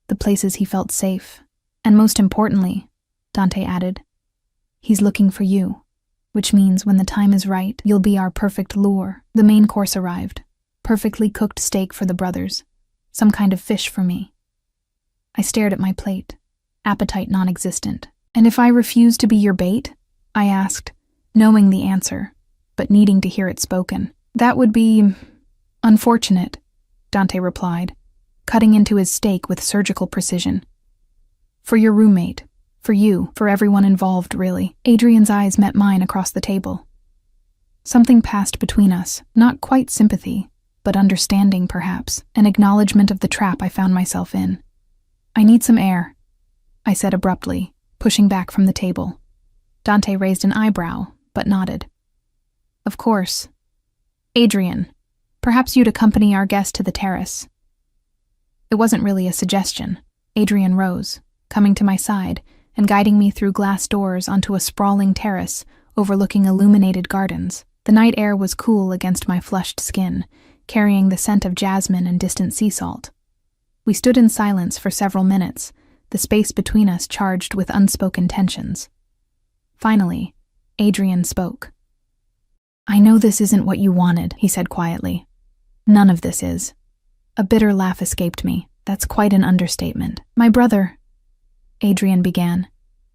the places he felt safe. And most importantly," Dante added, "he's looking for you, which means when the time is right, you'll be our perfect lure." The main course arrived. Perfectly cooked steak for the brothers, some kind of fish for me. I stared at my plate, appetite non-existent. "And if I refuse to be your bait?" I asked, knowing the answer, but needing to hear it spoken. "That would be unfortunate," Dante replied, cutting into his steak with surgical precision. "For your roommate, for you, for everyone involved, really." Adrian's eyes met mine across the table. Something passed between us, not quite sympathy, but understanding perhaps, an acknowledgement of the trap I found myself in. "I need some air," I said abruptly, pushing back from the table. Dante raised an eyebrow, but nodded. "Of course. Adrian, perhaps you'd accompany our guest to the terrace." It wasn't really a suggestion. Adrian rose, coming to my side and guiding me through glass doors onto a sprawling terrace overlooking illuminated gardens. The night air was cool against my flushed skin, carrying the scent of jasmine and distant sea salt. We stood in silence for several minutes, the space between us charged with unspoken tensions. Finally, Adrian spoke. "I know this isn't what you wanted," he said quietly. "None of this is." A bitter laugh escaped me. "That's quite an understatement." "My brother," Adrian began,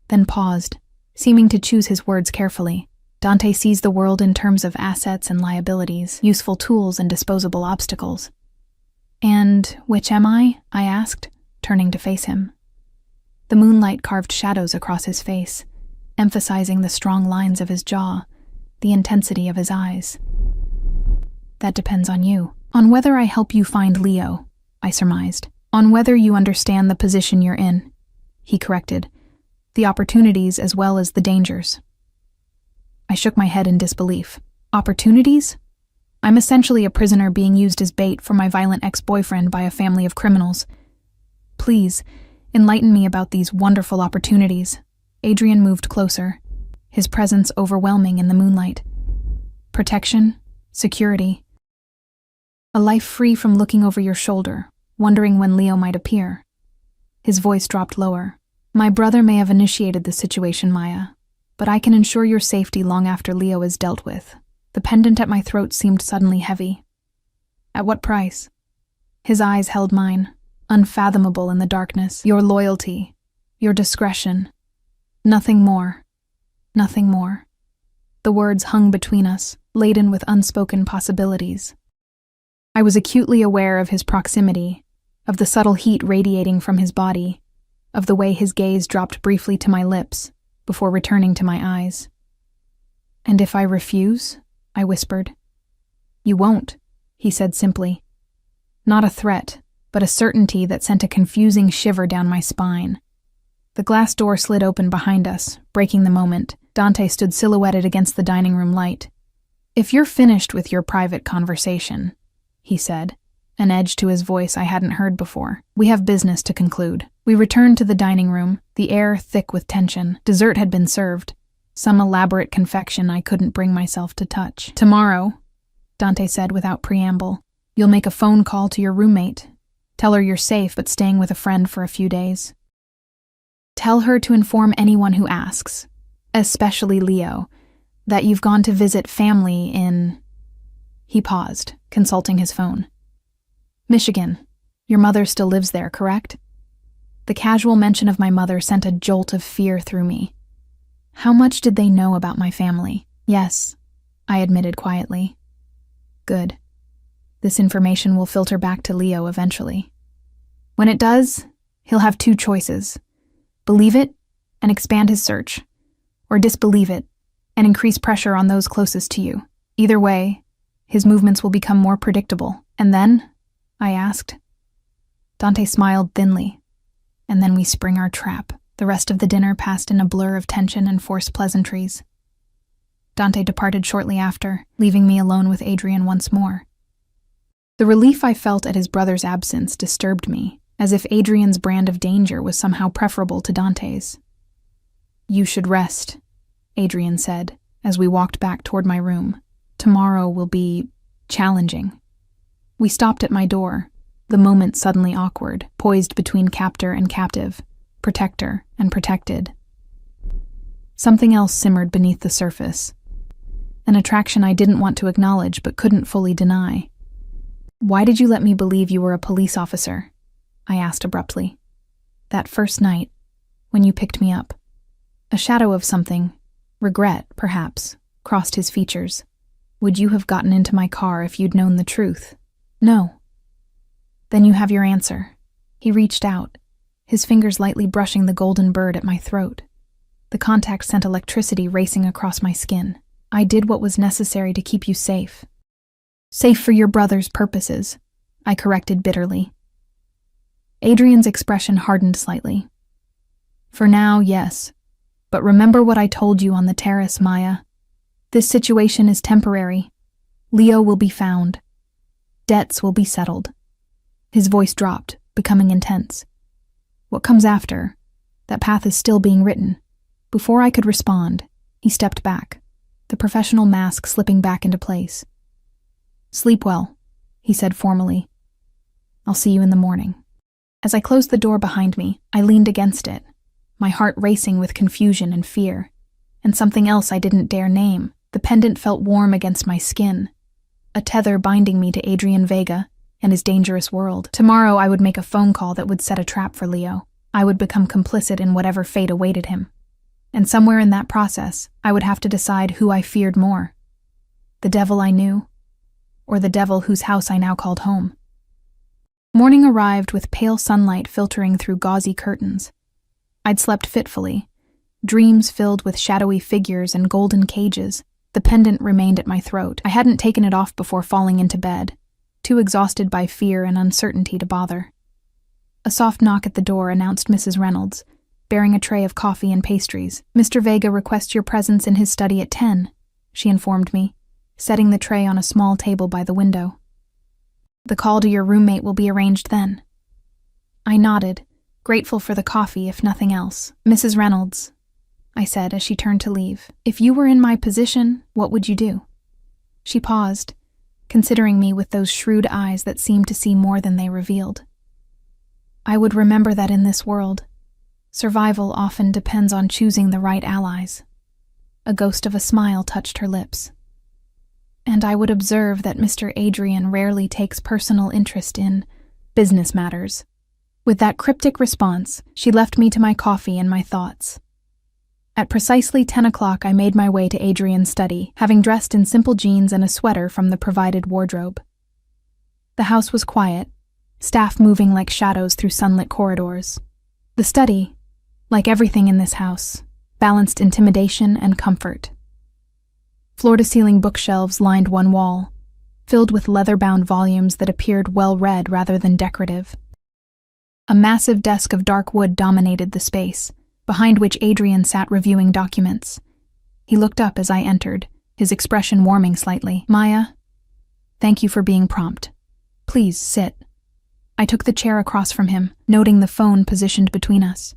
then paused, seeming to choose his words carefully. "Dante sees the world in terms of assets and liabilities, useful tools and disposable obstacles." "And which am I?" I asked, turning to face him. The moonlight carved shadows across his face, emphasizing the strong lines of his jaw, the intensity of his eyes. "That depends on you. On whether I help you find Leo," I surmised. "On whether you understand the position you're in," he corrected, "the opportunities as well as the dangers." I shook my head in disbelief. "Opportunities? I'm essentially a prisoner being used as bait for my violent ex-boyfriend by a family of criminals. Please, enlighten me about these wonderful opportunities." Adrian moved closer, his presence overwhelming in the moonlight. "Protection, security, a life free from looking over your shoulder, wondering when Leo might appear." His voice dropped lower. "My brother may have initiated the situation, Maya, but I can ensure your safety long after Leo is dealt with." The pendant at my throat seemed suddenly heavy. "At what price?" His eyes held mine, unfathomable in the darkness. "Your loyalty, your discretion. Nothing more. Nothing more." The words hung between us, laden with unspoken possibilities. I was acutely aware of his proximity, of the subtle heat radiating from his body, of the way his gaze dropped briefly to my lips, before returning to my eyes. "And if I refuse?" I whispered. "You won't," he said simply. Not a threat, but a certainty that sent a confusing shiver down my spine. The glass door slid open behind us, breaking the moment. Dante stood silhouetted against the dining room light. "If you're finished with your private conversation," he said, an edge to his voice I hadn't heard before, "we have business to conclude." We returned to the dining room, the air thick with tension. Dessert had been served, some elaborate confection I couldn't bring myself to touch. "Tomorrow," Dante said without preamble, "you'll make a phone call to your roommate. Tell her you're safe but staying with a friend for a few days. Tell her to inform anyone who asks, especially Leo, that you've gone to visit family in..." He paused, consulting his phone. "Michigan. Your mother still lives there, correct?" The casual mention of my mother sent a jolt of fear through me. How much did they know about my family? "Yes," I admitted quietly. "Good. This information will filter back to Leo eventually. When it does, he'll have two choices: believe it and expand his search, or disbelieve it and increase pressure on those closest to you. Either way, his movements will become more predictable." "And then?" I asked. Dante smiled thinly. "And then we spring our trap." The rest of the dinner passed in a blur of tension and forced pleasantries. Dante departed shortly after, leaving me alone with Adrian once more. The relief I felt at his brother's absence disturbed me, as if Adrian's brand of danger was somehow preferable to Dante's. "You should rest," Adrian said, as we walked back toward my room. "Tomorrow will be challenging." We stopped at my door, the moment suddenly awkward, poised between captor and captive, protector and protected. Something else simmered beneath the surface, an attraction I didn't want to acknowledge but couldn't fully deny. "Why did you let me believe you were a police officer?" I asked abruptly. "That first night, when you picked me up." A shadow of something, regret, perhaps, crossed his features. "Would you have gotten into my car if you'd known the truth?" "No." "Then you have your answer." He reached out, his fingers lightly brushing the golden bird at my throat. The contact sent electricity racing across my skin. "I did what was necessary to keep you safe." "Safe for your brother's purposes," I corrected bitterly. Adrian's expression hardened slightly. "For now, yes. But remember what I told you on the terrace, Maya. This situation is temporary. Leo will be found. Debts will be settled." His voice dropped, becoming intense. "What comes after? That path is still being written." Before I could respond, he stepped back, the professional mask slipping back into place. "Sleep well," he said formally. "I'll see you in the morning." As I closed the door behind me, I leaned against it, my heart racing with confusion and fear. And something else I didn't dare name. The pendant felt warm against my skin, a tether binding me to Adrian Vega and his dangerous world. Tomorrow I would make a phone call that would set a trap for Leo. I would become complicit in whatever fate awaited him. And somewhere in that process, I would have to decide who I feared more: the devil I knew, or the devil whose house I now called home. Morning arrived with pale sunlight filtering through gauzy curtains. I'd slept fitfully, dreams filled with shadowy figures and golden cages. The pendant remained at my throat. I hadn't taken it off before falling into bed, too exhausted by fear and uncertainty to bother. A soft knock at the door announced Mrs. Reynolds, bearing a tray of coffee and pastries. "Mr. Vega requests your presence in his study at 10, she informed me, setting the tray on a small table by the window. "The call to your roommate will be arranged then." I nodded, grateful for the coffee if nothing else. "Mrs. Reynolds," I said as she turned to leave, "if you were in my position, what would you do?" She paused, considering me with those shrewd eyes that seemed to see more than they revealed. "I would remember that in this world, survival often depends on choosing the right allies." A ghost of a smile touched her lips. "And I would observe that Mr. Adrian rarely takes personal interest in business matters." With that cryptic response, she left me to my coffee and my thoughts. At precisely 10 o'clock, I made my way to Adrian's study, having dressed in simple jeans and a sweater from the provided wardrobe. The house was quiet, staff moving like shadows through sunlit corridors. The study, like everything in this house, balanced intimidation and comfort. Floor-to-ceiling bookshelves lined one wall, filled with leather-bound volumes that appeared well-read rather than decorative. A massive desk of dark wood dominated the space, behind which Adrian sat reviewing documents. He looked up as I entered, his expression warming slightly. "Maya, thank you for being prompt. Please sit." I took the chair across from him, noting the phone positioned between us.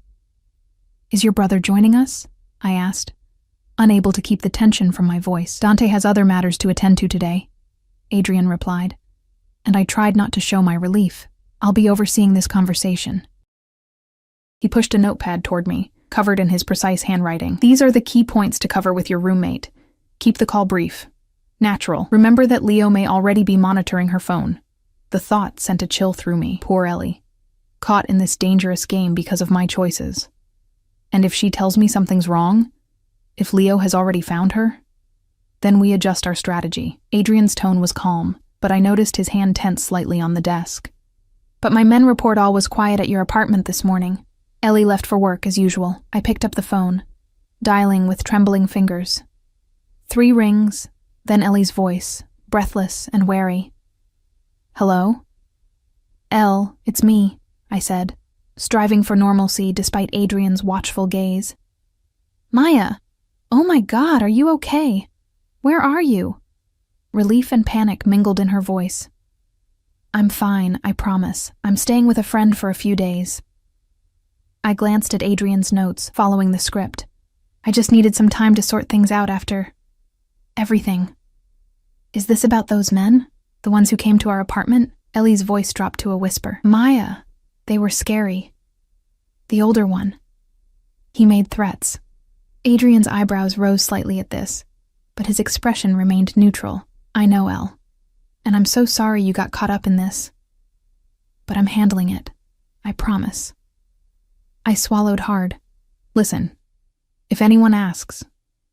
"Is your brother joining us?" I asked, unable to keep the tension from my voice. "Dante has other matters to attend to today," Adrian replied, and I tried not to show my relief. "I'll be overseeing this conversation." He pushed a notepad toward me, covered in his precise handwriting. "These are the key points to cover with your roommate. Keep the call brief. Natural. Remember that Leo may already be monitoring her phone." The thought sent a chill through me. Poor Ellie. Caught in this dangerous game because of my choices. And if she tells me something's wrong? If Leo has already found her? Then we adjust our strategy. Adrian's tone was calm, but I noticed his hand tense slightly on the desk. "But my men report all was quiet at your apartment this morning." Ellie left for work as usual. I picked up the phone, dialing with trembling fingers. 3 rings, then Ellie's voice, breathless and wary. "Hello?" "Elle, it's me," I said, striving for normalcy despite Adrian's watchful gaze. "Maya! Oh my God, are you okay? Where are you?" Relief and panic mingled in her voice. "I'm fine, I promise. I'm staying with a friend for a few days." I glanced at Adrian's notes, following the script. "I just needed some time to sort things out after everything." "Is this about those men? The ones who came to our apartment?" Ellie's voice dropped to a whisper. "Maya, they were scary. The older one. He made threats." Adrian's eyebrows rose slightly at this, but his expression remained neutral. "I know, Elle, and I'm so sorry you got caught up in this. But I'm handling it. I promise." I swallowed hard. "Listen, if anyone asks,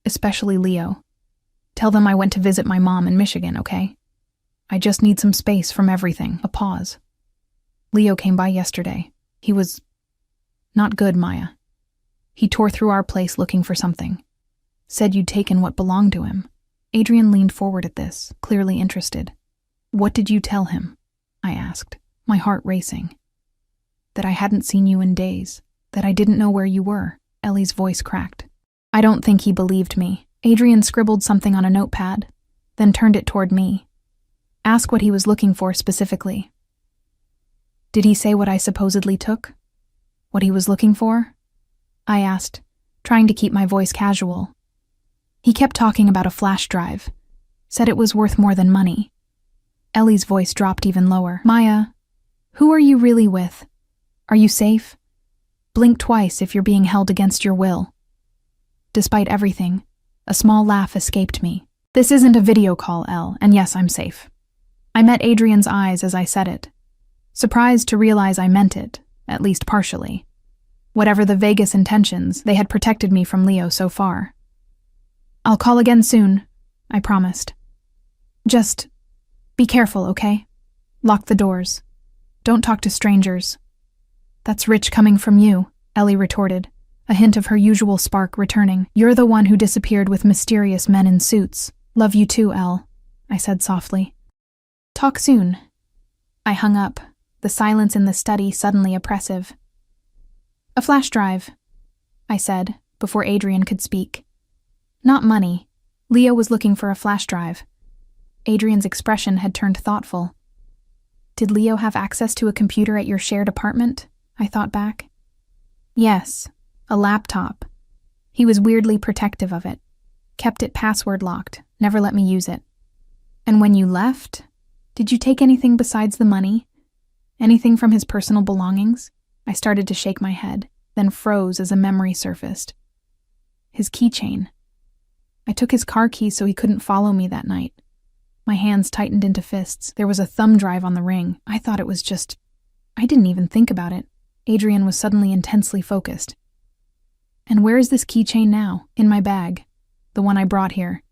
especially Leo, tell them I went to visit my mom in Michigan, okay? I just need some space from everything." A pause. "Leo came by yesterday. He was not good, Maya. He tore through our place looking for something. Said you'd taken what belonged to him." Adrian leaned forward at this, clearly interested. "What did you tell him?" I asked, my heart racing. "That I hadn't seen you in days, that I didn't know where you were." Ellie's voice cracked. I don't think he believed me. Adrian scribbled something on a notepad, then turned it toward me. "Ask what he was looking for specifically." "Did he say what I supposedly took? What he was looking for?" I asked, trying to keep my voice casual. "He kept talking about a flash drive. Said it was worth more than money." Ellie's voice dropped even lower. "Maya, who are you really with? Are you safe? Blink twice if you're being held against your will." Despite everything, a small laugh escaped me. "This isn't a video call, Elle, and yes, I'm safe." I met Adrian's eyes as I said it, surprised to realize I meant it, at least partially. Whatever the vaguest intentions, they had protected me from Leo so far. "I'll call again soon," I promised. "Just be careful, okay? Lock the doors. Don't talk to strangers." "That's rich coming from you," Ellie retorted, a hint of her usual spark returning. "You're the one who disappeared with mysterious men in suits." "Love you too, Elle," I said softly. "Talk soon." I hung up, the silence in the study suddenly oppressive. "A flash drive," I said, before Adrian could speak. "Not money. Leo was looking for a flash drive." Adrian's expression had turned thoughtful. "Did Leo have access to a computer at your shared apartment?" I thought back. "Yes, a laptop. He was weirdly protective of it. Kept it password locked, never let me use it." "And when you left, did you take anything besides the money? Anything from his personal belongings?" I started to shake my head, then froze as a memory surfaced. His keychain. I took his car keys so he couldn't follow me that night. My hands tightened into fists. There was a thumb drive on the ring. I thought it was just... I didn't even think about it. Adrian was suddenly intensely focused. "And where is this keychain now?" "In my bag. The one I brought here."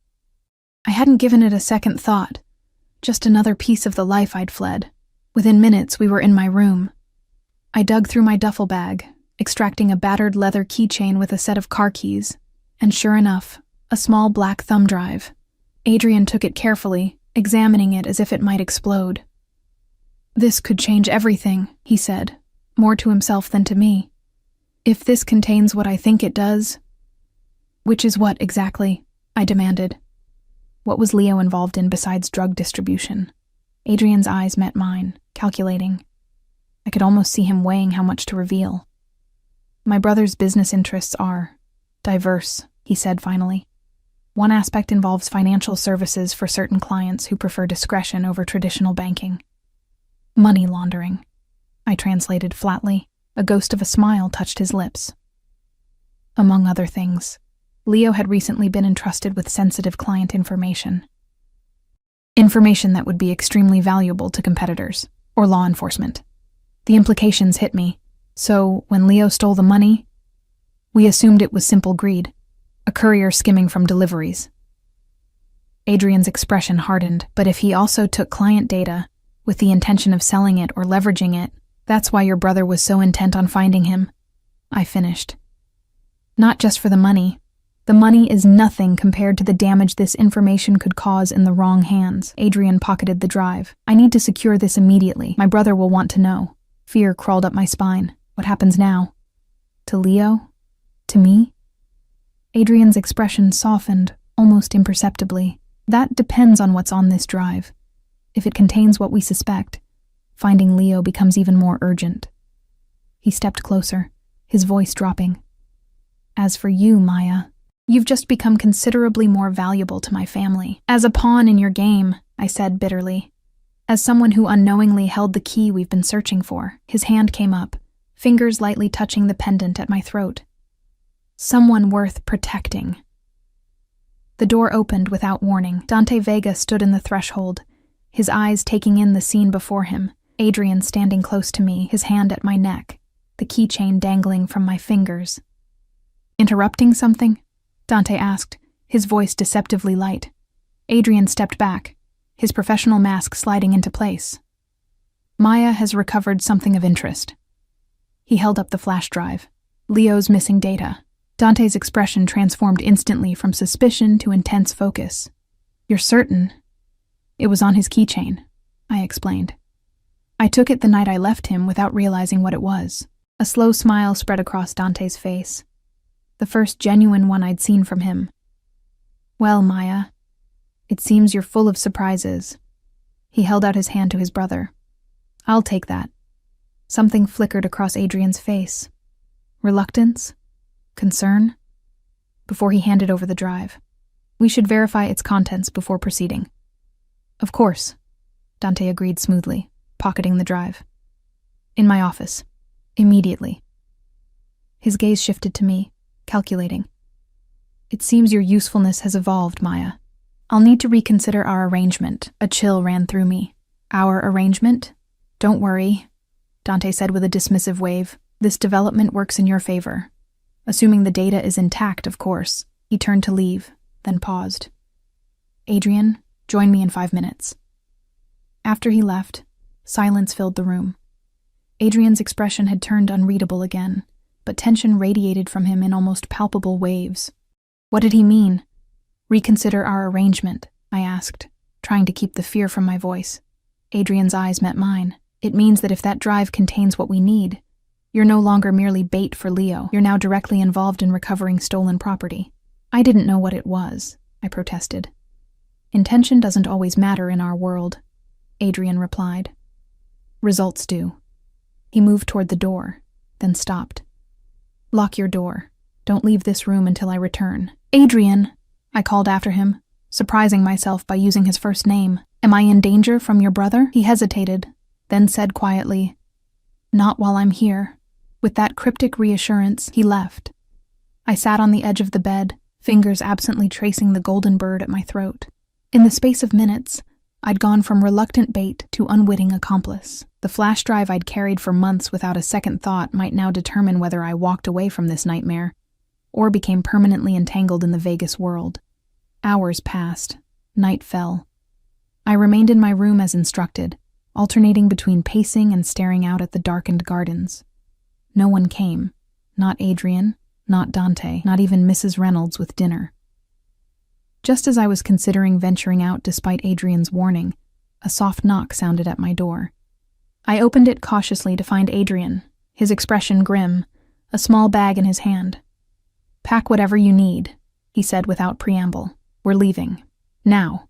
I hadn't given it a second thought. Just another piece of the life I'd fled. Within minutes, we were in my room. I dug through my duffel bag, extracting a battered leather keychain with a set of car keys, And sure enough, a small black thumb drive. Adrian took it carefully, examining it as if it might explode. "This could change everything," he said, more to himself than to me. "If this contains what I think it does." "Which is what, exactly?" I demanded. What was Leo involved in besides drug distribution? Adrian's eyes met mine, calculating. I could almost see him weighing how much to reveal. "My brother's business interests are diverse," he said finally. "One aspect involves financial services for certain clients who prefer discretion over traditional banking." "Money laundering," I translated flatly. A ghost of a smile touched his lips. "Among other things, Leo had recently been entrusted with sensitive client information. Information that would be extremely valuable to competitors or law enforcement. The implications hit me, so when Leo stole the money, we assumed it was simple greed, a courier skimming from deliveries." Adrian's expression hardened, "But if he also took client data with the intention of selling it or leveraging it, that's why your brother was so intent on finding him," I finished. "Not just for the money. The money is nothing compared to the damage this information could cause in the wrong hands." Adrian pocketed the drive. "I need to secure this immediately. My brother will want to know." Fear crawled up my spine. What happens now? To Leo? To me? Adrian's expression softened, almost imperceptibly. "That depends on what's on this drive. If it contains what we suspect, finding Leo becomes even more urgent." He stepped closer, his voice dropping. "As for you, Maya, you've just become considerably more valuable to my family. As a pawn in your game," I said bitterly. "As someone who unknowingly held the key we've been searching for." His hand came up, fingers lightly touching the pendant at my throat. "Someone worth protecting." The door opened without warning. Dante Vega stood in the threshold, his eyes taking in the scene before him. Adrian standing close to me, his hand at my neck, the keychain dangling from my fingers. "Interrupting something?" Dante asked, his voice deceptively light. Adrian stepped back, his professional mask sliding into place. "Maya has recovered something of interest." He held up the flash drive. "Leo's missing data." Dante's expression transformed instantly from suspicion to intense focus. "You're certain?" "It was on his keychain," I explained. "I took it the night I left him without realizing what it was." A slow smile spread across Dante's face, the first genuine one I'd seen from him. "Well, Maya, it seems you're full of surprises." He held out his hand to his brother. "I'll take that." Something flickered across Adrian's face. Reluctance? Concern? Before he handed over the drive. "We should verify its contents before proceeding." "Of course," Dante agreed smoothly, pocketing the drive. "In my office. Immediately." His gaze shifted to me, calculating. "It seems your usefulness has evolved, Maya. I'll need to reconsider our arrangement." A chill ran through me. "Our arrangement? Don't worry," Dante said with a dismissive wave. "This development works in your favor. Assuming the data is intact, of course." He turned to leave, then paused. "Adrian, join me in 5 minutes." After he left, silence filled the room. Adrian's expression had turned unreadable again, but tension radiated from him in almost palpable waves. What did he mean? "Reconsider our arrangement," I asked, trying to keep the fear from my voice. Adrian's eyes met mine. "It means that if that drive contains what we need, you're no longer merely bait for Leo. You're now directly involved in recovering stolen property." "I didn't know what it was," I protested. "Intention doesn't always matter in our world," Adrian replied. "Results do." He moved toward the door, then stopped. "Lock your door. Don't leave this room until I return." "Adrian!" I called after him, surprising myself by using his first name. "Am I in danger from your brother?" He hesitated, then said quietly, "Not while I'm here." With that cryptic reassurance, he left. I sat on the edge of the bed, fingers absently tracing the golden bird at my throat. In the space of minutes, I'd gone from reluctant bait to unwitting accomplice. The flash drive I'd carried for months without a second thought might now determine whether I walked away from this nightmare or became permanently entangled in the Vegas world. Hours passed. Night fell. I remained in my room as instructed, alternating between pacing and staring out at the darkened gardens. No one came. Not Adrian, not Dante, not even Mrs. Reynolds with dinner. Just as I was considering venturing out despite Adrian's warning, a soft knock sounded at my door. I opened it cautiously to find Adrian, his expression grim, a small bag in his hand. "Pack whatever you need," he said without preamble. "We're leaving. Now."